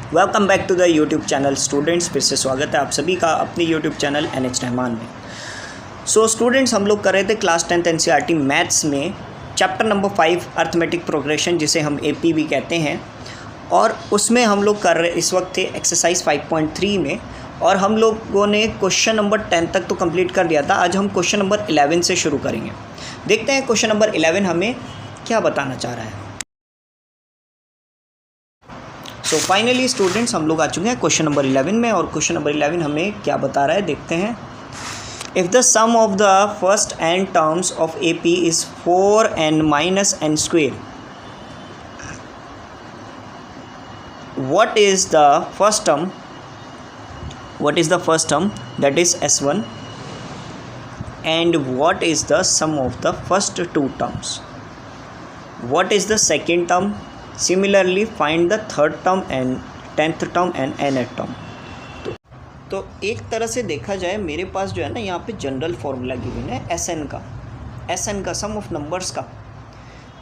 Welcome back to the YouTube channel students. फिर से स्वागत है आप सभी का अपने यूट्यूब चैनल NH रहमान में। सो स्टूडेंट्स, हम लोग कर रहे थे क्लास 10th NCERT मैथ्स में चैप्टर नंबर 5 अर्थमेटिक प्रोग्रेशन, जिसे हम AP भी कहते हैं, और उसमें हम लोग कर रहे इस वक्त थे एक्सरसाइज 5.3 में, और हम लोगों ने क्वेश्चन नंबर 10 तक तो कंप्लीट कर लिया था। आज हम क्वेश्चन नंबर 11 से शुरू करेंगे। देखते हैं क्वेश्चन नंबर 11 हमें क्या बताना चाह रहा है। सो फाइनली स्टूडेंट्स, हम लोग आ चुके हैं क्वेश्चन नंबर 11 में, और क्वेश्चन नंबर 11 हमें क्या बता रहा है देखते हैं। If the sum of the first n terms of AP is 4n minus n square, what is the first term that is S1, and what is the sum of the first two terms? What is the second term? Similarly find the third term and 10th term and nth term। तो एक तरह से देखा जाए, मेरे पास जो है ना यहाँ पे जनरल फार्मूला गिवन है SN का सम ऑफ नंबर्स का।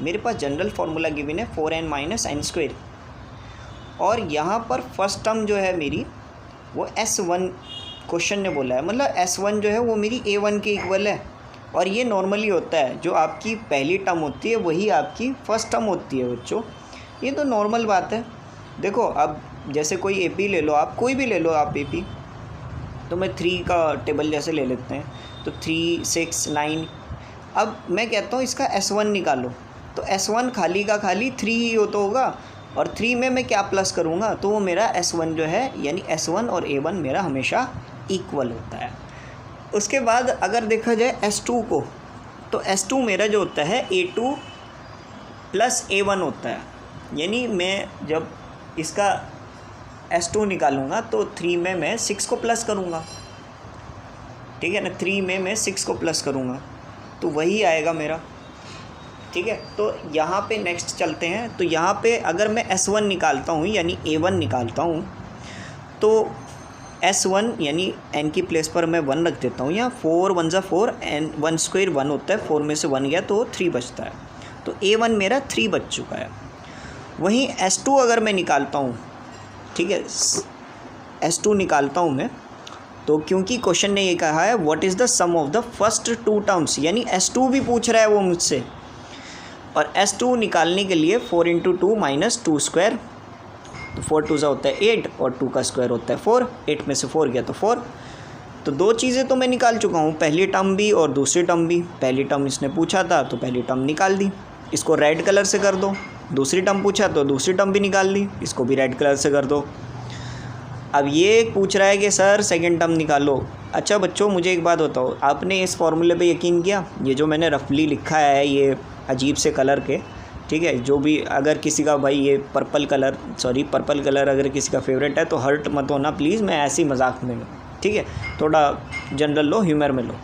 मेरे पास जनरल फार्मूला गिवन है 4n minus n square, और यहाँ पर फर्स्ट टर्म जो है मेरी वो S1 क्वेश्चन ने बोला है, मतलब S1 जो है वो मेरी A1 के इक्वल है। और ये नॉर्मली होता है, जो आपकी पहली टर्म होती है वही आपकी फर्स्ट टर्म होती है बच्चों, ये तो नॉर्मल बात है। देखो अब जैसे कोई AP ले लो, आप कोई भी ले लो आप AP, तो मैं 3 का टेबल जैसे ले लेते हैं, तो 3, 6, 9। अब मैं कहता हूँ इसका S1 निकालो, तो S1 खाली का खाली 3 ही होता होगा, और 3 में मैं क्या प्लस करूँगा तो वो मेरा S1 जो है, यानी S1 और A1 मेरा हमेशा इक्वल होता है। उसके बाद अगर देखा जाए S2 को, तो S2 मेरा जो होता है A2 प्लस A1 होता है, यानी मैं जब इसका S2 निकालूंगा तो 3 में मैं 6 को प्लस करूंगा, ठीक है ना। 3 में मैं 6 को प्लस करूंगा तो वही आएगा मेरा, ठीक है। तो यहाँ पे नेक्स्ट चलते हैं। तो यहाँ पे अगर मैं S1 निकालता हूँ यानी A1 निकालता हूँ, तो S1 यानी n की प्लेस पर मैं 1 रख देता हूँ। यहाँ 4 1 ज़ा 4, n 1 स्क्वायर 1 होता है, 4 में से 1 गया तो 3 बचता है, तो A1 मेरा 3 बच चुका है। वहीं S2 अगर मैं निकालता हूँ, ठीक है, S2 निकालता हूँ मैं, तो क्योंकि क्वेश्चन ने ये कहा है what is the sum of the first 2 terms, यानी S2 भी पूछ रहा है वो मुझसे, और S2 निकालने के लिए 4 × 2 - 2 स्क्वायर, तो 4 2 होता है 8, और 2 का स्क्वायर होता है 4, 8 में से 4 गया तो 4। तो 2 चीज़ें तो मैं निकाल चुका हूँ, पहली टर्म भी और दूसरी टर्म भी। पहली टर्म इसने पूछा था तो पहली टर्म निकाल दी, इसको रेड कलर से कर दो। दूसरी टर्म पूछा तो दूसरी टर्म भी निकाल ली, इसको भी रेड कलर से कर दो। अब ये पूछ रहा है कि सर सेकंड टर्म निकालो। अच्छा बच्चों, मुझे एक बात बताओ, आपने इस फॉर्मूले पे यकीन किया? ये जो मैंने रफली लिखा है ये अजीब से कलर के, ठीक है, जो भी अगर किसी का भाई ये पर्पल कलर अगर किसी का फेवरेट है तो हर्ट मत होना प्लीज़, मैं ऐसे ही मजाक में लूँ, ठीक है, थोड़ा जनरल लो, ह्यूमर में लो।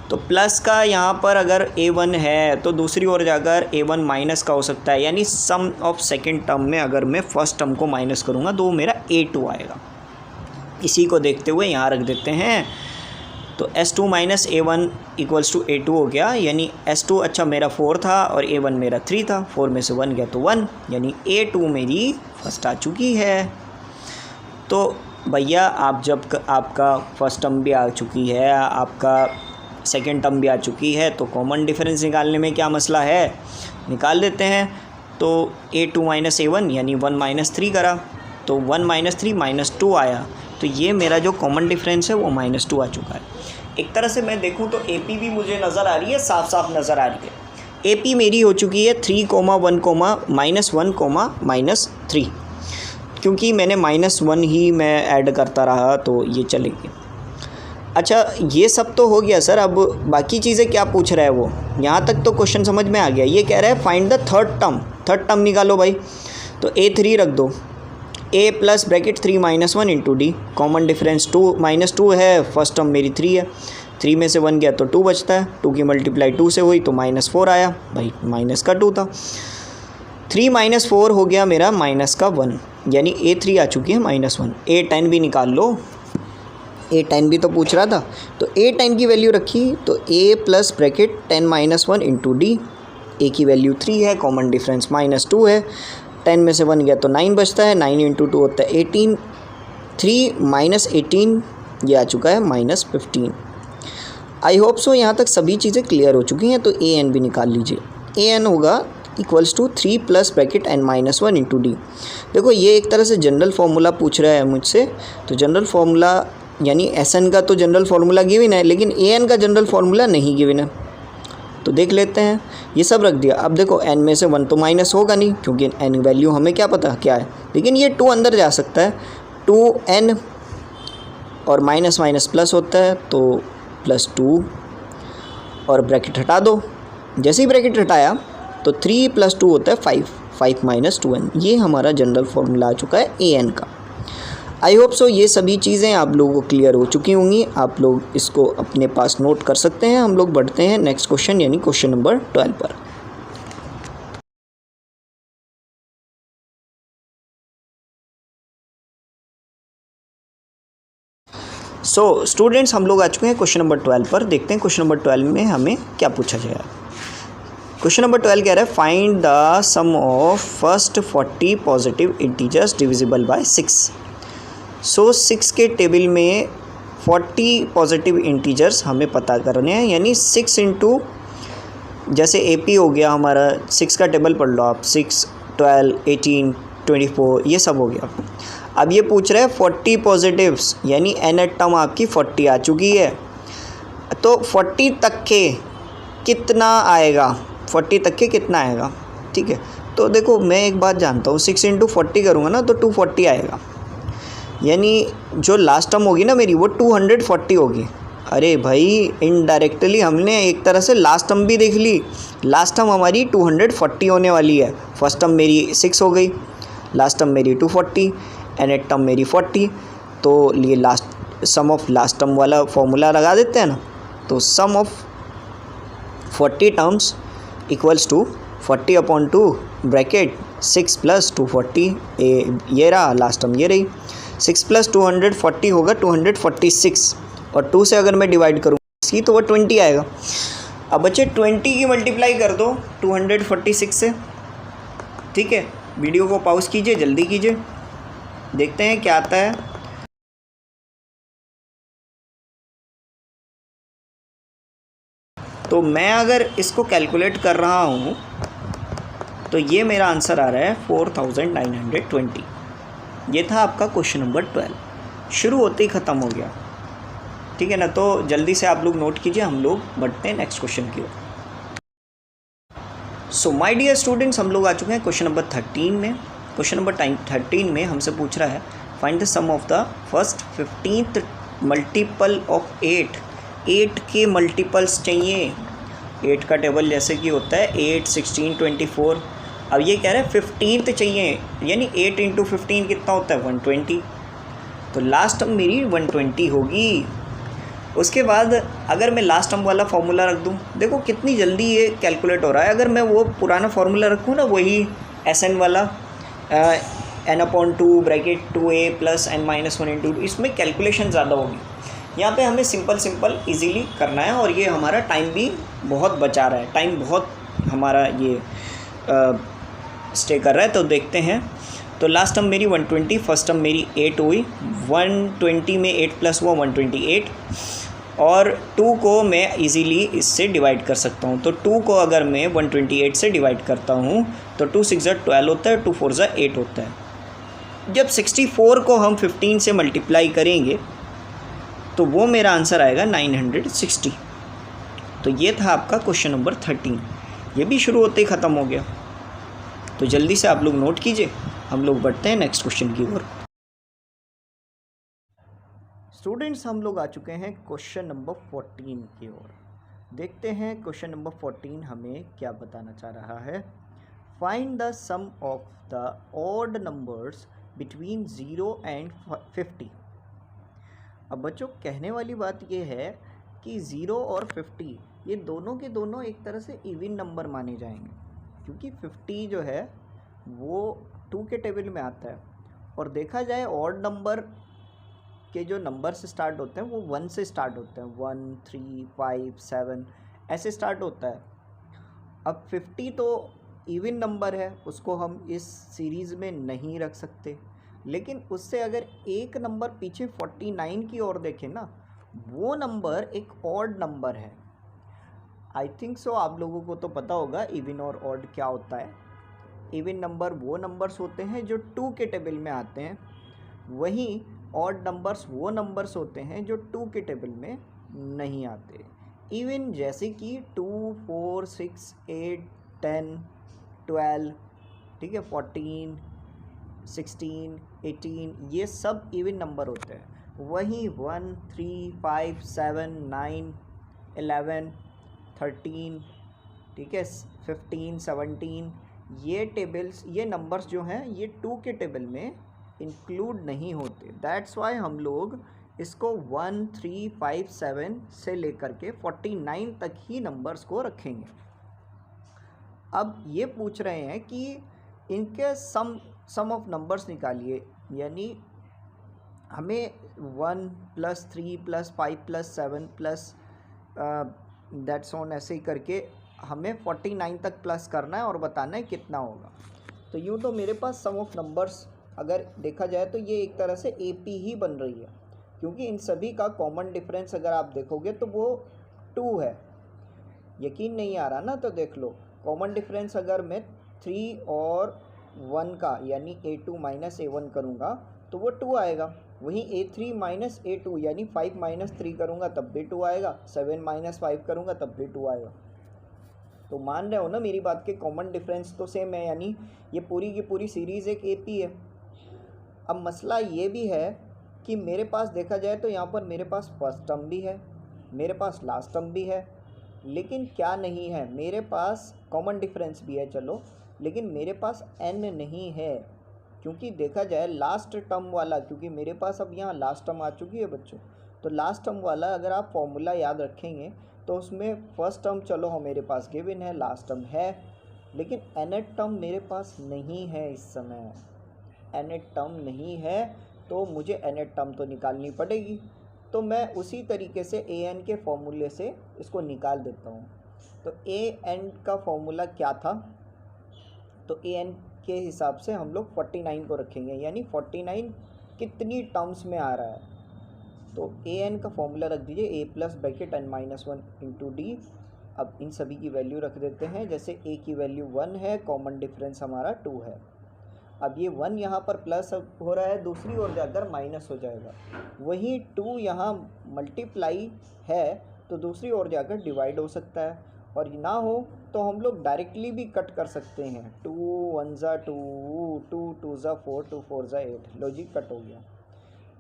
तो प्लस का यहाँ पर अगर A1 है तो दूसरी ओर जाकर A1 माइनस का हो सकता है, यानी सम ऑफ सेकंड टर्म में अगर मैं फर्स्ट टर्म को माइनस करूँगा तो वो मेरा A2 आएगा। इसी को देखते हुए यहाँ रख देते हैं, तो S2 - A1 = A2 हो गया, यानी S2 अच्छा मेरा 4 था और A1 मेरा 3 था, 4 में से 1 गया तो 1, यानी A2 मेरी फर्स्ट आ चुकी है। तो भैया आप जब आपका फर्स्ट टर्म भी आ चुकी है, आपका सेकेंड टर्म भी आ चुकी है, तो कॉमन डिफरेंस निकालने में क्या मसला है, निकाल देते हैं। तो A2 - A1 यानी 1 - 3 करा, तो 1 - 3 - 2 आया, तो ये मेरा जो कॉमन डिफरेंस है वो -2 आ चुका है। एक तरह से मैं देखूं तो AP भी मुझे नज़र आ रही है, साफ साफ नज़र आ रही है। AP मेरी हो चुकी है 3, 1, -1, -3, क्योंकि मैंने -1 ही मैं ऐड करता रहा तो ये चलेगी। अच्छा ये सब तो हो गया सर, अब बाकी चीज़ें क्या पूछ रहा है वो, यहाँ तक तो क्वेश्चन समझ में आ गया। ये कह रहा है फाइंड द थर्ड टर्म निकालो भाई, तो A3 रख दो, A plus bracket 3 - 1 × D, common difference 2 -2 है, फर्स्ट टर्म मेरी 3 है, 3 में से 1 गया तो 2 बचता है, 2 की मल्टीप्लाई 2 से हुई तो -4 आया, भाई माइनस का 2 था, 3 - 4 हो गया मेरा -1, यानी A3 आ चुकी है -1। A10 भी निकाल लो, A10 भी तो पूछ रहा था, तो A10 की वैल्यू रखी, तो A plus bracket 10 - 1 × D, A की वैल्यू 3 है, कॉमन डिफरेंस -2 है, 10 में से 1 गया तो 9 बचता है, 9 इंटू 2 होता है 18, 3 माइनस 18 ये आ चुका है -15। आई होप सो यहाँ तक सभी चीज़ें क्लियर हो चुकी हैं। तो ए एन भी निकाल लीजिए। ए एन होगा equals to 3 plus bracket n minus 1 into d. देखो ये एक तरह से जनरल फार्मूला पूछ रहा है मुझसे, तो जनरल फार्मूला यानी एस एन का तो जनरल फार्मूला गिवन है, लेकिन ए एन का जनरल फार्मूला नहीं गिवन है। तो देख लेते हैं, ये सब रख दिया। अब देखो n में से 1 तो माइनस होगा नहीं, क्योंकि n वैल्यू हमें क्या पता क्या है, लेकिन ये 2 अंदर जा सकता है, 2n और माइनस माइनस प्लस होता है तो +2 और ब्रैकेट हटा दो। जैसे ही ब्रैकेट हटाया तो 3 + 2 होता है 5, 5 - 2n। ये हमारा जनरल फार्मूला आ चुका है ए एन का। आई होप सो ये सभी चीज़ें आप लोगों को क्लियर हो चुकी होंगी। आप लोग इसको अपने पास नोट कर सकते हैं। हम लोग बढ़ते हैं नेक्स्ट क्वेश्चन यानी क्वेश्चन नंबर 12 पर। सो स्टूडेंट्स हम लोग आ चुके हैं क्वेश्चन नंबर 12 पर। देखते हैं क्वेश्चन नंबर 12 में हमें क्या पूछा जाएगा। क्वेश्चन नंबर 12 कह रहा है find the sum of first 40 positive integers divisible by 6। So 6 के टेबल में 40 पॉजिटिव इंटीजर्स हमें पता करने हैं, यानी 6 इंटू, जैसे AP हो गया हमारा, 6 का टेबल पढ़ लो आप, 6, 12, 18, 24 ये सब हो गया। अब ये पूछ रहा है 40 पॉजिटिव्स, यानी nth टर्म आपकी 40 आ चुकी है, तो 40 तक के कितना आएगा, 40 तक के कितना आएगा, ठीक है। तो देखो मैं एक बात जानता हूँ, 6 इंटू 40 करूँगा ना तो 240 आएगा, यानी जो लास्ट टर्म होगी ना मेरी वो 240 होगी। अरे भाई इनडायरेक्टली हमने एक तरह से लास्ट टर्म भी देख ली। लास्ट टर्म हमारी 240 होने वाली है। फर्स्ट टर्म मेरी 6 हो गई, लास्ट टर्म मेरी 240, nth टर्म मेरी 40। तो ये last sum of last term वाला फॉर्मूला लगा देते हैं ना, तो sum of 40 terms equals to 40/2 bracket 6 + 240। ये रहा लास्ट टर्म, ये रही 6 + 240 होगा 246, और 2 से अगर मैं डिवाइड करूँ इसकी तो वो 20 आएगा। अब बच्चे 20 की मल्टीप्लाई कर दो 246 से, ठीक है। वीडियो को पॉज कीजिए, जल्दी कीजिए, देखते हैं क्या आता है। तो मैं अगर इसको कैलकुलेट कर रहा हूँ तो ये मेरा आंसर आ रहा है 4920। ये था आपका क्वेश्चन नंबर 12। शुरू होते ही ख़त्म हो गया, ठीक है ना। तो जल्दी से आप लोग नोट कीजिए, हम लोग बढ़ते हैं नेक्स्ट क्वेश्चन की ओर। सो माय डियर स्टूडेंट्स, हम लोग आ चुके हैं क्वेश्चन नंबर 13 में। क्वेश्चन नंबर 13 में हमसे पूछ रहा है find the sum of the first 15th multiple of 8। 8 के मल्टीपल्स चाहिए। 8 का टेबल जैसे कि होता है 8, 16, 24। अब ये कह रहा है 15th चाहिए, यानी 8 इंटू 15 कितना होता है 120। तो लास्ट टर्म मेरी 120 होगी। उसके बाद अगर मैं लास्ट टर्म वाला फार्मूला रख दूं, देखो कितनी जल्दी ये कैलकुलेट हो रहा है। अगर मैं वो पुराना फार्मूला रखूँ ना, वही SN वाला n/2 bracket 2a + n-1 into, इसमें कैलकुलेशन ज़्यादा होगी। यहाँ पे हमें सिंपल इजीली करना है, और ये हमारा टाइम भी बहुत बचा रहा है, टाइम बहुत हमारा ये स्टे कर रहा है। तो देखते हैं। तो लास्ट टर्म मेरी 120, फर्स्ट टर्म मेरी 8 हुई, 120 में 8 प्लस हुआ 128, और 2 को मैं इजीली इससे डिवाइड कर सकता हूँ। तो 2 को अगर मैं 128 से डिवाइड करता हूँ तो 2 6 12 होता है, 2 4 8 होता है। जब 64 को हम 15 से मल्टीप्लाई करेंगे तो वो मेरा आंसर आएगा 960। तो ये था आपका क्वेश्चन नंबर 13। ये भी शुरू होते ही ख़त्म हो गया। तो जल्दी से आप लोग नोट कीजिए, हम लोग बढ़ते हैं नेक्स्ट क्वेश्चन की ओर। स्टूडेंट्स हम लोग आ चुके हैं क्वेश्चन नंबर 14 की ओर। देखते हैं क्वेश्चन नंबर 14 हमें क्या बताना चाह रहा है। Find the sum of the odd numbers between 0 and 50। अब बच्चों कहने वाली बात ये है कि 0 और 50 ये दोनों के दोनों एक तरह से इवन नंबर माने जाएंगे, क्योंकि 50 जो है वो 2 के टेबल में आता है, और देखा जाए ऑड नंबर के जो नंबर से स्टार्ट होते हैं वो 1 से स्टार्ट होते हैं, 1, 3, 5, 7 ऐसे स्टार्ट होता है। अब 50 तो इवन नंबर है उसको हम इस सीरीज़ में नहीं रख सकते, लेकिन उससे अगर एक नंबर पीछे 49 की ओर देखें ना, वो नंबर एक ऑड नंबर है। आई थिंक सो आप लोगों को तो पता होगा इवन और ऑड क्या होता है। इवन नंबर वो नंबर्स होते हैं जो 2 के टेबल में आते हैं, वहीं ऑड नंबर्स वो नंबर्स होते हैं जो 2 के टेबल में नहीं आते। इवन जैसे कि 2, 4, 6, 8, 10, 12, ठीक है, 14, 16, 18, ये सब इवन नंबर होते हैं। वहीं 1, 3, 5, 7, 9, 11, 13, ठीक है, 15, 17, ये टेबल्स, ये नंबर्स जो हैं ये 2 के टेबल में इंक्लूड नहीं होते। दैट्स वाई हम लोग इसको 1, 3, 5, 7 से लेकर के 49 तक ही नंबर्स को रखेंगे। अब ये पूछ रहे हैं कि इनके सम ऑफ नंबर्स निकालिए, यानी हमें 1 + 3 + 5 + 7 प्लस दैट्स ऑन ऐसे ही करके हमें 49 तक प्लस करना है और बताना है कितना होगा। तो यूँ तो मेरे पास सम ऑफ नंबर्स अगर देखा जाए तो ये एक तरह से AP ही बन रही है, क्योंकि इन सभी का कॉमन डिफरेंस अगर आप देखोगे तो वो 2 है। यकीन नहीं आ रहा ना, तो देख लो कॉमन डिफरेंस अगर मैं 3 और 1 का यानी A2 - A1 करूँगा तो वो 2 आएगा। वहीं A3 - A2 यानी 5 - 3 करूँगा तब भी 2 आएगा, 7 - 5 करूँगा तब भी 2 आएगा। तो मान रहे हो ना मेरी बात के, कॉमन डिफरेंस तो सेम है, यानी ये पूरी की पूरी सीरीज़ एक AP है। अब मसला ये भी है कि मेरे पास देखा जाए तो यहाँ पर मेरे पास फर्स्ट टर्म भी है, मेरे पास लास्ट टर्म भी है, लेकिन क्या नहीं है, मेरे पास कॉमन डिफरेंस भी है चलो, लेकिन मेरे पास n नहीं है। क्योंकि देखा जाए लास्ट टर्म वाला, क्योंकि मेरे पास अब यहाँ लास्ट टर्म आ चुकी है बच्चों, तो लास्ट टर्म वाला अगर आप फॉर्मूला याद रखेंगे तो उसमें फर्स्ट टर्म चलो हो मेरे पास गिवन है, लास्ट टर्म है, लेकिन nth टर्म मेरे पास नहीं है। इस समय nth टर्म नहीं है तो मुझे nth टर्म तो निकालनी पड़ेगी। तो मैं उसी तरीके से an के फॉर्मूले से इसको निकाल देता हूँ। तो an का फॉर्मूला क्या था, तो an के हिसाब से हम लोग 49 को रखेंगे, यानी 49 कितनी टर्म्स में आ रहा है। तो an का फॉर्मूला रख दीजिए a + ब्रैकेट n - 1 × d। अब इन सभी की वैल्यू रख देते हैं, जैसे a की वैल्यू 1 है, कॉमन डिफरेंस हमारा 2 है। अब ये 1 यहाँ पर प्लस हो रहा है, दूसरी ओर जाकर माइनस हो जाएगा। वहीं 2 यहाँ मल्टीप्लाई है तो दूसरी ओर जाकर डिवाइड हो सकता है, और ना हो तो हम लोग डायरेक्टली भी कट कर सकते हैं। 2 × 1 = 2, 2 × 2 = 4, 2 × 4 = 8, लॉजिक कट हो गया।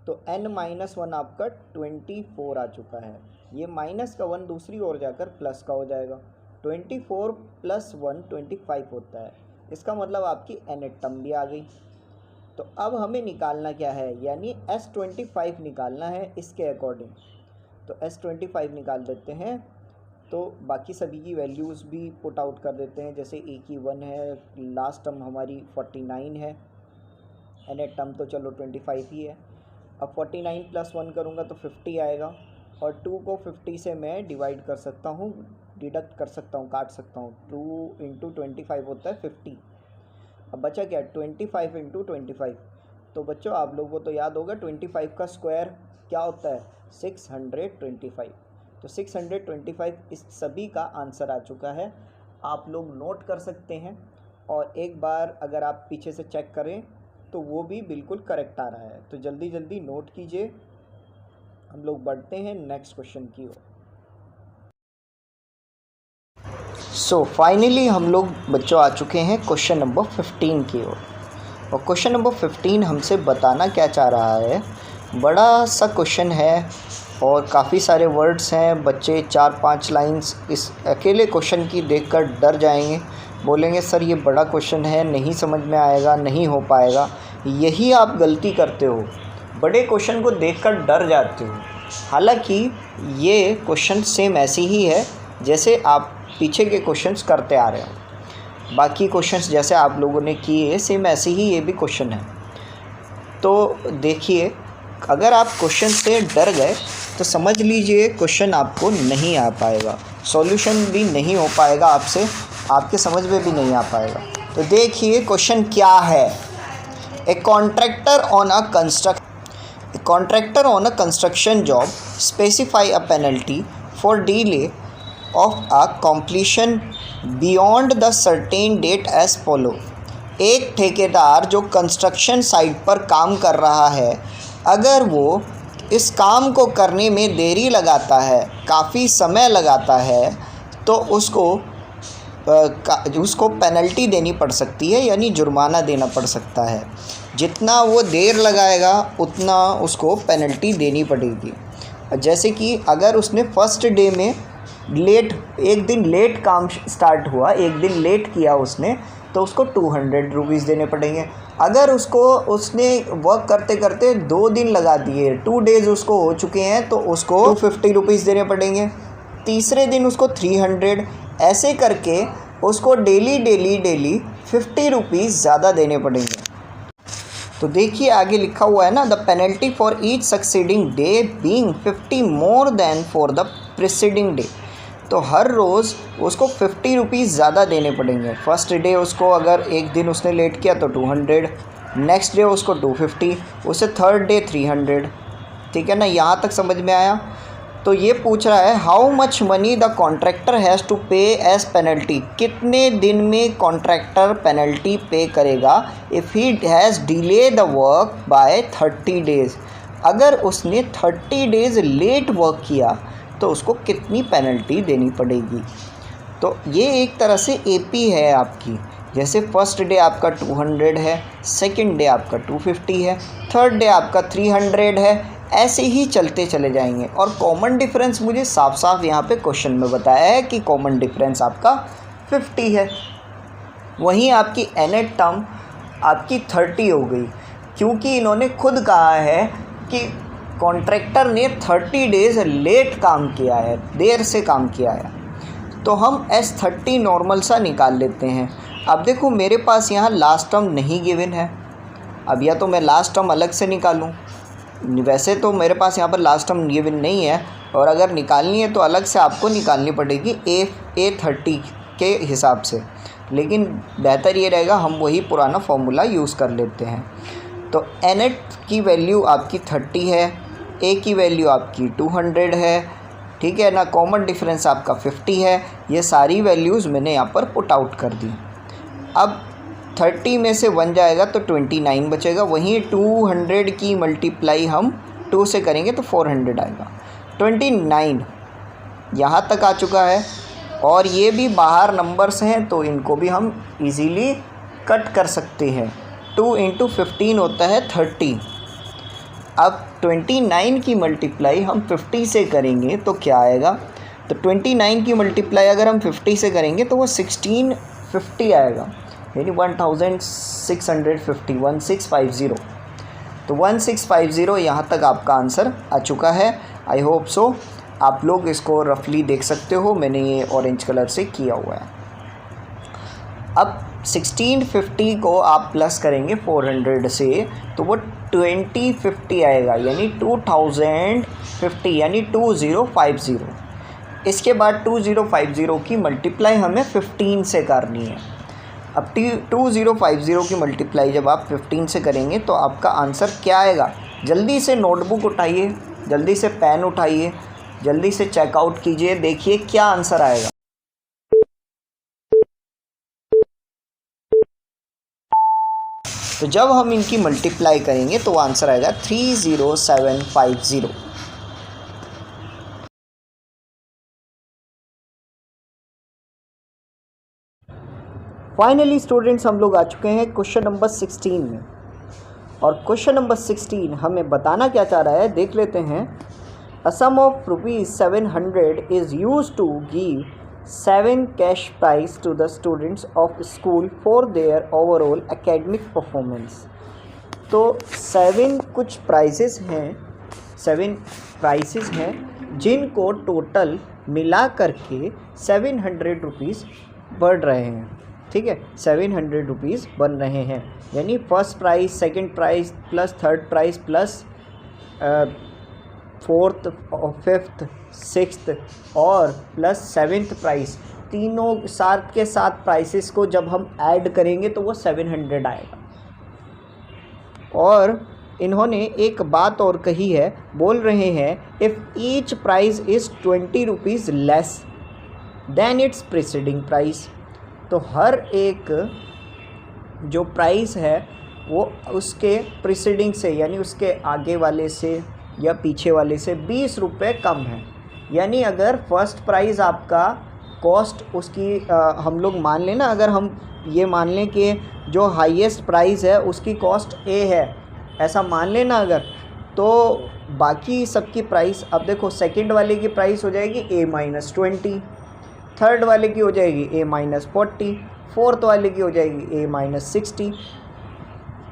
तो n - 1 आपका 24 आ चुका है। ये माइनस का 1 दूसरी ओर जाकर प्लस का हो जाएगा। 24 + 1 25 होता है। इसका मतलब आपकी nth टर्म भी आ गई। तो अब हमें निकालना क्या है, यानी S25 निकालना है इसके अकॉर्डिंग। तो S25 निकाल देते हैं, तो बाकी सभी की वैल्यूज़ भी पुट आउट कर देते हैं। जैसे a की 1 है, लास्ट टर्म हमारी 49 है, nth टर्म तो चलो 25 ही है। अब 49 + 1 करूँगा तो 50 आएगा, और 2 को 50 से मैं डिवाइड कर सकता हूँ, डिडक्ट कर सकता हूँ, काट सकता हूँ। 2 × 25 होता है 50। अब बचा क्या, 25 × 25। तो बच्चों आप लोगों को तो याद होगा 25 का स्क्वायर क्या होता है, 625। तो 625 इस सभी का आंसर आ चुका है। आप लोग नोट कर सकते हैं, और एक बार अगर आप पीछे से चेक करें तो वो भी बिल्कुल करेक्ट आ रहा है। तो जल्दी जल्दी नोट कीजिए, हम लोग बढ़ते हैं नेक्स्ट क्वेश्चन की ओर। सो फाइनली हम लोग बच्चों आ चुके हैं क्वेश्चन नंबर 15 की ओर। और क्वेश्चन नंबर 15 हमसे बताना क्या चाह रहा है, बड़ा सा क्वेश्चन है और काफ़ी सारे वर्ड्स हैं। बच्चे 4-5 लाइंस इस अकेले क्वेश्चन की देखकर डर जाएंगे, बोलेंगे सर ये बड़ा क्वेश्चन है, नहीं समझ में आएगा, नहीं हो पाएगा। यही आप गलती करते हो, बड़े क्वेश्चन को देखकर डर जाते हो। हालांकि ये क्वेश्चन सेम ऐसी ही है जैसे आप पीछे के क्वेश्चंस करते आ रहे हो। बाकी क्वेश्चंस जैसे आप लोगों ने किए सेम ऐसे ही ये भी क्वेश्चन है। तो देखिए, अगर आप क्वेश्चन से डर गए तो समझ लीजिए क्वेश्चन आपको नहीं आ पाएगा, सॉल्यूशन भी नहीं हो पाएगा आपसे। आपके समझ में भी नहीं आ पाएगा। तो देखिए क्वेश्चन क्या है। A contractor on a construction job specify a penalty for delay of a completion beyond the certain date as follow. एक ठेकेदार जो कंस्ट्रक्शन साइट पर काम कर रहा है, अगर वो इस काम को करने में देरी लगाता है, काफ़ी समय लगाता है, तो उसको पेनल्टी देनी पड़ सकती है, यानी जुर्माना देना पड़ सकता है। जितना वो देर लगाएगा उतना उसको पेनल्टी देनी पड़ेगी। जैसे कि अगर उसने फर्स्ट डे में एक दिन लेट काम स्टार्ट हुआ, एक दिन लेट किया उसने, तो उसको 200 रुपीज़ देने पड़ेंगे। अगर उसने वर्क करते करते 2 दिन लगा दिए, 2 डेज़ उसको हो चुके हैं, तो उसको 250 रुपीज़ देने पड़ेंगे। तीसरे दिन उसको 300, ऐसे करके उसको डेली 50 रुपीज़ ज़्यादा देने पड़ेंगे। तो देखिए आगे लिखा हुआ है ना, the penalty for each succeeding day being 50 more than for the preceding day. तो हर रोज़ उसको 50 रुपीज़ ज़्यादा देने पड़ेंगे। फर्स्ट डे उसको अगर एक दिन उसने लेट किया तो 200, नेक्स्ट डे उसको 250, उससे थर्ड डे 300। ठीक है ना, यहाँ तक समझ में आया। तो ये पूछ रहा है how much money the contractor has to pay as penalty. कितने दिन में कॉन्ट्रैक्टर पेनल्टी पे करेगा if he has delay the work by 30 days. अगर उसने 30 डेज़ लेट वर्क किया तो उसको कितनी पेनल्टी देनी पड़ेगी। तो ये एक तरह से एपी है आपकी। जैसे फर्स्ट डे आपका 200 है, सेकंड डे आपका 250 है, थर्ड डे आपका 300 है, ऐसे ही चलते चले जाएंगे। और कॉमन डिफरेंस मुझे साफ साफ यहाँ पे क्वेश्चन में बताया है कि कॉमन डिफरेंस आपका 50 है। वहीं आपकी एनेट टर्म आपकी 30 हो गई, क्योंकि इन्होंने खुद कहा है कि कॉन्ट्रैक्टर ने 30 डेज़ लेट काम किया है, देर से काम किया है। तो हम S30 नॉर्मल सा निकाल लेते हैं। अब देखो मेरे पास यहाँ लास्ट टर्म नहीं गिवन है। अब या तो मैं लास्ट टर्म अलग से निकालूं, वैसे तो मेरे पास यहाँ पर लास्ट टर्म गिवन नहीं है, और अगर निकालनी है तो अलग से आपको निकालनी पड़ेगी A30 के हिसाब से। लेकिन बेहतर ये रहेगा हम वही पुराना फॉर्मूला यूज़ कर लेते हैं। तो एनेट की वैल्यू आपकी 30 है, ए की वैल्यू आपकी 200 है, ठीक है ना। कॉमन डिफरेंस आपका 50 है। ये सारी वैल्यूज़ मैंने यहाँ पर पुट आउट कर दी। अब 30 में से 1 जाएगा तो 29 बचेगा। वहीं 200 की मल्टीप्लाई हम 2 से करेंगे तो 400 आएगा। 29 यहाँ तक आ चुका है, और ये भी बाहर नंबर्स हैं तो इनको भी हम इजीली कट कर सकते हैं। 2 × 15 होता है 30। अब 29 की मल्टीप्लाई हम 50 से करेंगे तो क्या आएगा। तो 29 की मल्टीप्लाई अगर हम 50 से करेंगे तो वो 1650 आएगा, यानी 1650, 1650। तो 1650 यहाँ तक आपका आंसर आ चुका है। आई होप सो आप लोग इसको रफली देख सकते हो, मैंने ये ऑरेंज कलर से किया हुआ है। अब 1650 को आप प्लस करेंगे 400 से तो वो 2050 आएगा, यानी 2050, यानी 2050। इसके बाद 2050 की मल्टीप्लाई हमें 15 से करनी है। अब 2050 की मल्टीप्लाई जब आप 15 से करेंगे तो आपका आंसर क्या आएगा। जल्दी से नोटबुक उठाइए, जल्दी से पेन उठाइए, जल्दी से चेकआउट कीजिए, देखिए क्या आंसर आएगा। तो जब हम इनकी मल्टीप्लाई करेंगे तो आंसर आएगा 30750। फाइनली स्टूडेंट्स हम लोग आ चुके हैं क्वेश्चन नंबर 16 में, और क्वेश्चन नंबर 16 हमें बताना क्या चाह रहा है देख लेते हैं। A sum of ₹700 is used to give 7 cash prize to the students of school for their overall academic performance. तो 7 कुछ प्राइजेस हैं, 7 प्राइजेस हैं जिनको टोटल मिला करके 700 रुपीज़ बढ़ रहे हैं। ठीक है, 700 रुपीज़ बन रहे हैं, यानी first prize, second prize plus third prize plus fourth, fifth, sixth और प्लस 7th प्राइज़, तीनों साथ के साथ प्राइसेस को जब हम ऐड करेंगे तो वो 700 आएगा। और इन्होंने एक बात और कही है, बोल रहे हैं if each price is 20 rupees less than it's preceding price. तो हर एक जो प्राइस है वो उसके प्रीसीडिंग से यानी उसके आगे वाले से या पीछे वाले से 20 रुपये कम है। यानी अगर फर्स्ट प्राइस आपका कॉस्ट उसकी हम लोग मान लें ना, अगर हम ये मान लें कि जो हाईएस्ट प्राइस है उसकी कॉस्ट ए है, ऐसा मान लेना अगर, तो बाकी सबकी प्राइस, अब देखो सेकंड वाले की प्राइस हो जाएगी A-20, थर्ड वाले की हो जाएगी A-40, फोर्थ वाले की हो जाएगी A-60,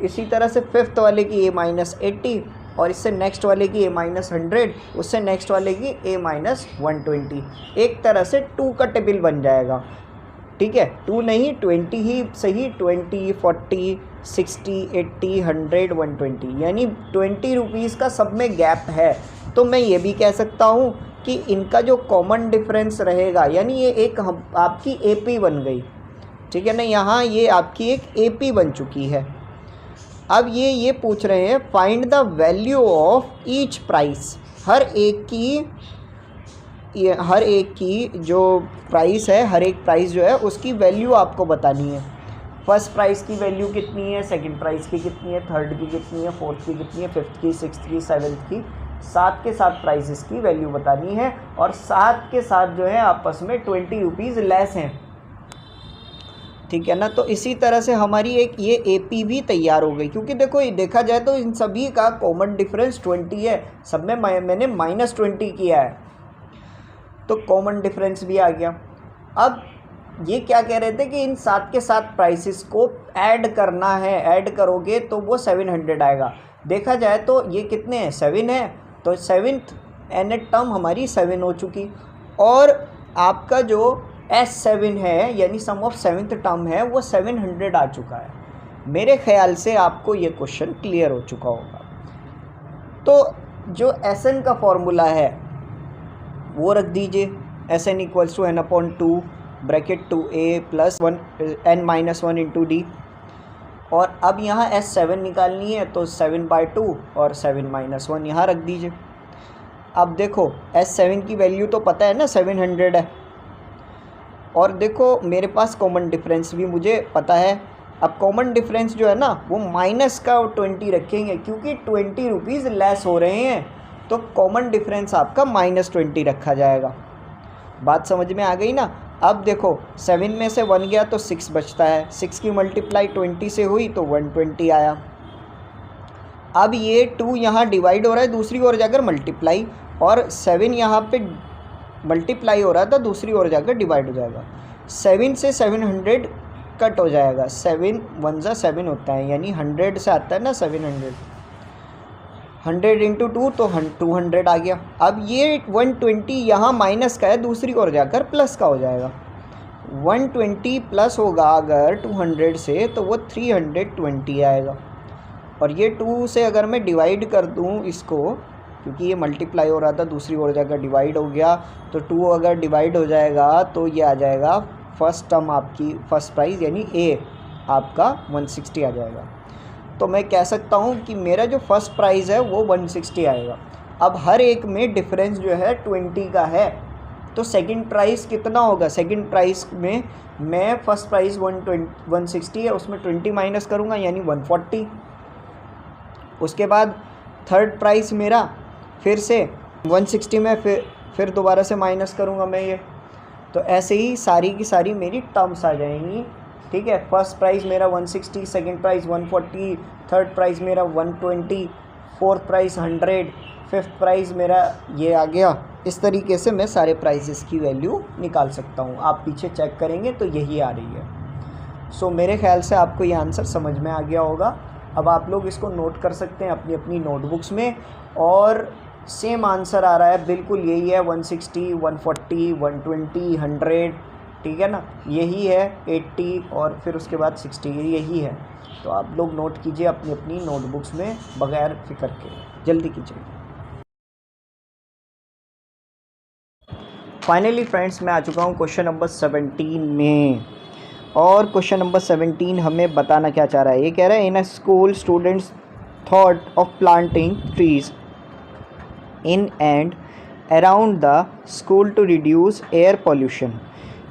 इसी तरह से फिफ्थ वाले की A-80 और इससे नेक्स्ट वाले की A-100, उससे नेक्स्ट वाले की A-120। एक तरह से 2 का टेबल बन जाएगा, ठीक है, 2 नहीं 20 ही सही, 20, 40, 60, 80, 100, 120, यानी 20 रुपीज़ का सब में गैप है। तो मैं ये भी कह सकता हूँ कि इनका जो कॉमन डिफरेंस रहेगा, यानी ये एक आपकी AP बन गई, ठीक है ना, यहाँ ये आपकी एक AP बन चुकी है। अब ये पूछ रहे हैं find the value of each price, हर एक की जो प्राइस है, हर एक प्राइस जो है उसकी वैल्यू आपको बतानी है। फर्स्ट प्राइस की वैल्यू कितनी है, सेकंड प्राइस की कितनी है, थर्ड की कितनी है, फोर्थ की कितनी है, फिफ्थ की, सिक्स्थ की, सेवन्थ की, साथ के साथ प्राइसेस की वैल्यू बतानी है। और साथ के साथ जो है आपस में 20 रुपीज़ लेस हैं, ठीक है ना। तो इसी तरह से हमारी एक ये AP भी तैयार हो गई, क्योंकि देखो ये देखा जाए तो इन सभी का कॉमन डिफरेंस 20 है, सब में मैंने -20 किया है, तो कॉमन डिफरेंस भी आ गया। अब ये क्या कह रहे थे कि इन साथ के साथ प्राइसेस को ऐड करना है, ऐड करोगे तो वो 700 आएगा। देखा जाए तो ये कितने हैं, 7 है, तो 7th nth टर्म हमारी 7 हो चुकी, और आपका जो S7 है यानी सम ऑफ 7th टर्म है वो 700 आ चुका है। मेरे ख्याल से आपको ये क्वेश्चन क्लियर हो चुका होगा। तो जो Sn का फॉर्मूला है वो रख दीजिए, Sn equals to n/2 bracket 2a plus 1 n-1 into d। और अब यहाँ S7 निकालनी है तो 7/2 और 7-1 यहाँ रख दीजिए। अब देखो S7 की वैल्यू तो पता है ना 700 है, और देखो मेरे पास कॉमन डिफरेंस भी मुझे पता है। अब कॉमन डिफरेंस जो है ना वो माइनस का 20 रखेंगे, क्योंकि 20 रुपीज़ लेस हो रहे हैं, तो कॉमन डिफरेंस आपका -20 रखा जाएगा। बात समझ में आ गई ना। अब देखो 7 में से 1 गया तो 6 बचता है, 6 की मल्टीप्लाई 20 से हुई तो 120 आया। अब ये 2 यहाँ डिवाइड हो रहा है, दूसरी ओर जाकर मल्टीप्लाई, और 7 यहाँ पे मल्टीप्लाई हो रहा था, दूसरी ओर जाकर डिवाइड हो जाएगा। 7 से 700 कट हो जाएगा, 7 1 ज़ा 7 होता है, यानी 100 से आता है ना 700, 100 इंटू 2 तो 200 आ गया। अब ये 120 यहाँ माइनस का है, दूसरी ओर जाकर प्लस का हो जाएगा। 120 प्लस होगा अगर 200 से तो वो 320 आएगा। और ये 2 से अगर मैं डिवाइड कर दूँ इसको, क्योंकि ये मल्टीप्लाई हो रहा था दूसरी ओर जाकर डिवाइड हो गया, तो 2 अगर डिवाइड हो जाएगा तो ये आ जाएगा फर्स्ट टर्म आपकी, फर्स्ट प्राइस यानी A आपका 160 आ जाएगा। तो मैं कह सकता हूँ कि मेरा जो फर्स्ट प्राइस है वो 160 आएगा। अब हर एक में डिफरेंस जो है 20 का है, तो सेकंड प्राइस कितना होगा, सेकंड प्राइस में मैं फर्स्ट प्राइस 160 है, उसमें 20 माइनस करूँगा यानी 140। उसके बाद थर्ड प्राइस मेरा फिर से 160 में फिर दोबारा से माइनस करूँगा मैं ये, तो ऐसे ही सारी की सारी मेरी टर्म्स आ जाएंगी, ठीक है। फर्स्ट प्राइस मेरा 160, सेकंड प्राइस 140, थर्ड प्राइस मेरा 120, फोर्थ प्राइस 100, फिफ्थ प्राइस मेरा ये आ गया। इस तरीके से मैं सारे प्राइसेस की वैल्यू निकाल सकता हूँ। आप पीछे चेक करेंगे तो यही आ रही है। सो मेरे ख्याल से आपको ये आंसर समझ में आ गया होगा। अब आप लोग इसको नोट कर सकते हैं अपनी अपनी नोटबुक्स में, और सेम आंसर आ रहा है, बिल्कुल यही है, 160, 140, 120, 100, ठीक है ना, यही है 80 और फिर उसके बाद 60, यही है। तो आप लोग नोट कीजिए अपनी अपनी नोटबुक्स में बगैर फिक्र के, जल्दी कीजिए। फाइनली फ्रेंड्स मैं आ चुका हूँ क्वेश्चन नंबर 17 में। और क्वेश्चन नंबर 17 हमें बताना क्या चाह रहा है, ये कह रहा है in a school students thought of planting trees in and around the school to reduce air pollution.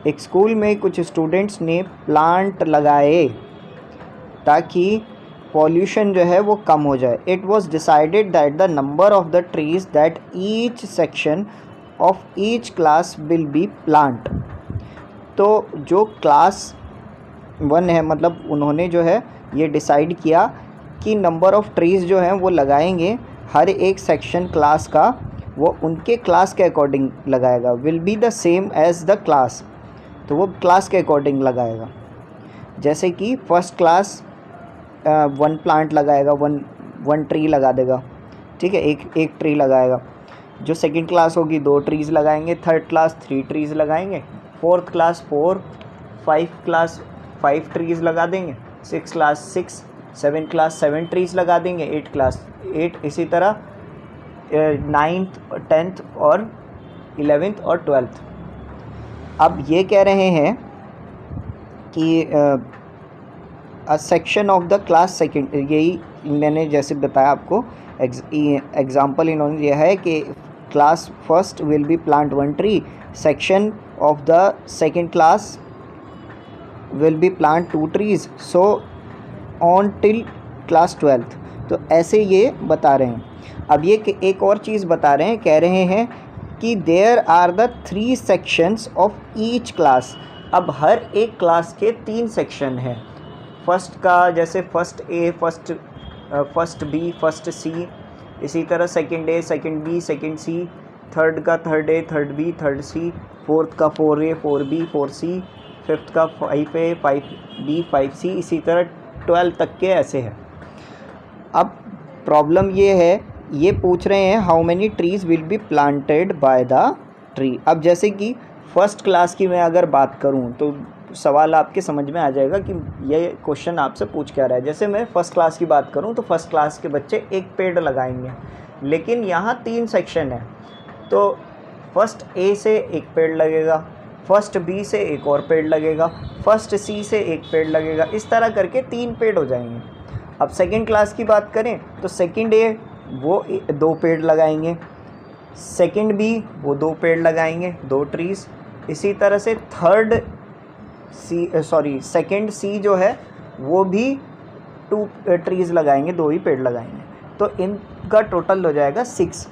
एक स्कूल में कुछ स्टूडेंट्स ने प्लांट लगाए ताकि पॉल्यूशन जो है वो कम हो जाए। It was decided that the number of the trees that each section of each class will be plant. तो जो क्लास 1 है, मतलब उन्होंने जो है ये डिसाइड किया कि नंबर ऑफ़ ट्रीज़ जो हैं वो लगाएंगे, हर एक सेक्शन क्लास का वो उनके क्लास के अकॉर्डिंग लगाएगा। Will be the same as the class, तो वो क्लास के अकॉर्डिंग लगाएगा। जैसे कि फर्स्ट क्लास 1 प्लांट लगाएगा, वन ट्री लगा देगा, ठीक है, एक ट्री लगाएगा। जो सेकंड क्लास होगी 2 ट्रीज़ लगाएंगे, थर्ड क्लास 3 ट्रीज़ लगाएंगे, फोर्थ क्लास 4, 5 क्लास 5 ट्रीज़ लगा देंगे, 6 क्लास 6, 7 क्लास 7 ट्रीज़ लगा देंगे, 8 क्लास 8, इसी तरह 9th 10th और 11th और 12th। अब ये कह रहे हैं कि a section of the class second, यही मैंने जैसे बताया आपको एग्जाम्पल इन्होंने दिया है कि class first will be plant 1 tree, section of the second class will be plant 2 trees, so on till class 12th। तो ऐसे ये बता रहे हैं। अब ये एक और चीज़ बता रहे हैं, कह रहे हैं कि there are the 3 sections of each class. अब हर एक क्लास के 3 सेक्शन हैं। फर्स्ट का जैसे first A, first B, first C, इसी तरह second A, second B, second C, third का third A, third B, third C, fourth का 4A, 4B, 4C, फिफ्थ का 5A, 5B, 5C, इसी तरह 12 तक के ऐसे हैं। अब प्रॉब्लम ये है, ये पूछ रहे हैं how many trees will be planted by the tree. अब जैसे कि फर्स्ट क्लास की मैं अगर बात करूं तो सवाल आपके समझ में आ जाएगा कि ये क्वेश्चन आपसे पूछ क्या रहा है। जैसे मैं फ़र्स्ट क्लास की बात करूं तो फर्स्ट क्लास के बच्चे एक पेड़ लगाएंगे, लेकिन यहाँ 3 सेक्शन है, तो फर्स्ट ए से एक पेड़ लगेगा, फर्स्ट बी से एक और पेड़ लगेगा, फर्स्ट सी से एक पेड़ लगेगा, इस तरह करके 3 पेड़ हो जाएंगे। अब सेकंड क्लास की बात करें तो सेकंड ए वो 2 पेड़ लगाएंगे, सेकंड बी वो 2 पेड़ लगाएंगे, 2 ट्रीज़, इसी तरह से सेकंड सी जो है वो भी 2 ट्रीज़ लगाएंगे, 2 ही पेड़ लगाएंगे, तो इनका टोटल हो जाएगा 6।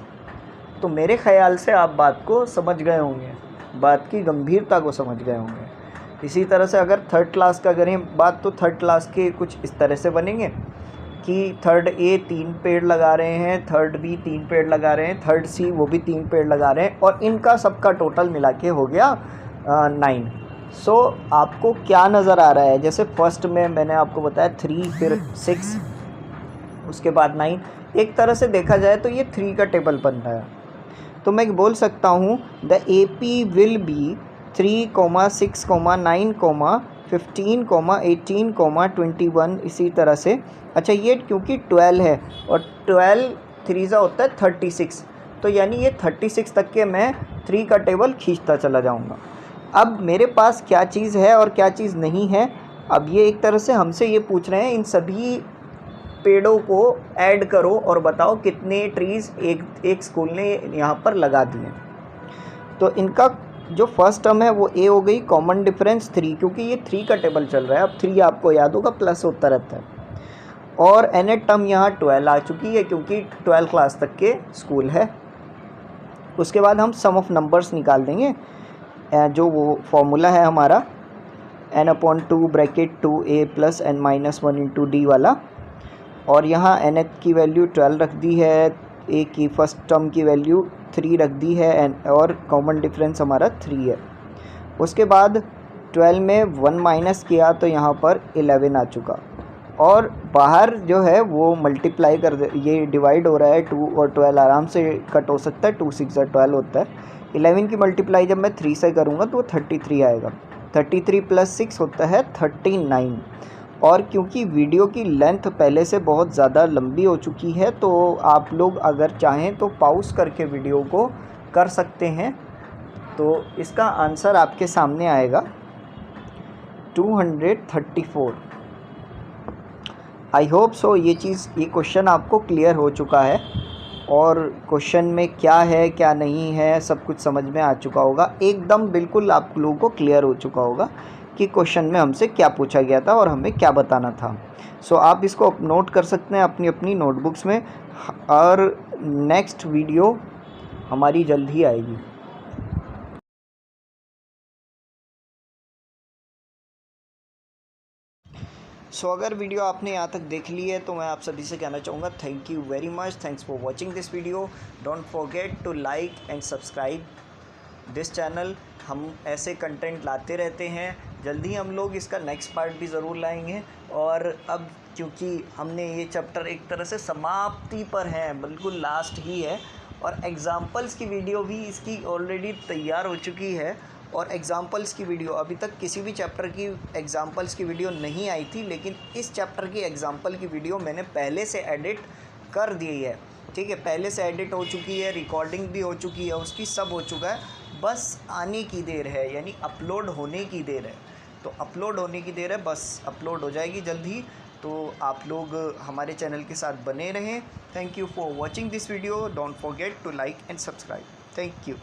तो मेरे ख्याल से आप बात को समझ गए होंगे, बात की गंभीरता को समझ गए होंगे। इसी तरह से अगर थर्ड क्लास का करें बात तो थर्ड क्लास के कुछ इस तरह से बनेंगे कि थर्ड ए 3 पेड़ लगा रहे हैं, थर्ड बी 3 पेड़ लगा रहे हैं, थर्ड सी वो भी 3 पेड़ लगा रहे हैं, और इनका सबका टोटल मिला के हो गया 9। सो आपको क्या नज़र आ रहा है, जैसे फर्स्ट में मैंने आपको बताया 3, फिर 6, उसके बाद 9। एक तरह से देखा जाए तो ये 3 का टेबल बन रहा है। तो मैं बोल सकता हूँ द AP विल बी 3, 6, 9, 15, 18, 21, इसी तरह से। अच्छा ये क्योंकि 12 है और 12 3 होता है 36, तो यानी ये 36 तक के मैं 3 का टेबल खींचता चला जाऊँगा। अब मेरे पास क्या चीज़ है और क्या चीज़ नहीं है, अब ये एक तरह से हमसे ये पूछ रहे हैं इन सभी पेड़ों को ऐड करो और बताओ कितने ट्रीज़ एक स्कूल ने यहाँ पर लगा दिए। तो इनका जो फर्स्ट टर्म है वो ए हो गई, कॉमन डिफरेंस 3, क्योंकि ये 3 का टेबल चल रहा है। अब 3 आपको याद होगा प्लस होता रहता है। और nth टर्म यहाँ 12 आ चुकी है क्योंकि 12 क्लास तक के स्कूल है। उसके बाद हम सम ऑफ नंबर्स निकाल देंगे, जो वो फॉर्मूला है हमारा n/2 bracket 2a + n-1 into D वाला। और यहाँ nth की वैल्यू 12 रख दी है, a की फर्स्ट टर्म की वैल्यू 3 रख दी है, और कॉमन डिफरेंस हमारा 3 है। उसके बाद 12 में 1 माइनस किया तो यहाँ पर 11 आ चुका, और बाहर जो है वो मल्टीप्लाई कर दे, ये डिवाइड हो रहा है, 2 और 12 आराम से कट हो सकता है, 2 6 12 होता है। 11 की मल्टीप्लाई जब मैं 3 से करूँगा तो वो 33 आएगा, 33 + 6 होता है 39। और क्योंकि वीडियो की लेंथ पहले से बहुत ज़्यादा लंबी हो चुकी है, तो आप लोग अगर चाहें तो पॉज करके वीडियो को कर सकते हैं। तो इसका आंसर आपके सामने आएगा 234। आई होप सो ये क्वेश्चन आपको क्लियर हो चुका है और क्वेश्चन में क्या है क्या नहीं है सब कुछ समझ में आ चुका होगा, एकदम बिल्कुल आप लोगों को क्लियर हो चुका होगा कि क्वेश्चन में हमसे क्या पूछा गया था और हमें क्या बताना था। सो आप इसको नोट कर सकते हैं अपनी अपनी नोटबुक्स में, और नेक्स्ट वीडियो हमारी जल्द ही आएगी। सो अगर वीडियो आपने यहाँ तक देख ली है तो मैं आप सभी से कहना चाहूँगा thank you very much, thanks for watching this video. Don't forget to like and subscribe this channel. हम ऐसे कंटेंट लाते रहते हैं, जल्दी हम लोग इसका नेक्स्ट पार्ट भी ज़रूर लाएंगे। और अब क्योंकि हमने ये चैप्टर एक तरह से समाप्ति पर है, बिल्कुल लास्ट ही है, और एग्ज़ाम्पल्स की वीडियो भी इसकी ऑलरेडी तैयार हो चुकी है, और एग्ज़ाम्पल्स की वीडियो अभी तक किसी भी चैप्टर की एग्ज़ाम्पल्स की वीडियो नहीं आई थी, लेकिन इस चैप्टर की एग्ज़ाम्पल की वीडियो मैंने पहले से एडिट कर दी है। ठीक है, पहले से एडिट हो चुकी है, रिकॉर्डिंग भी हो चुकी है उसकी, सब हो चुका है, बस आने की देर है, यानी अपलोड होने की देर है। तो अपलोड होने की देर है, बस अपलोड हो जाएगी जल्द ही। तो आप लोग हमारे चैनल के साथ बने रहें। Thank you for watching this video. Don't forget to like and subscribe. Thank you.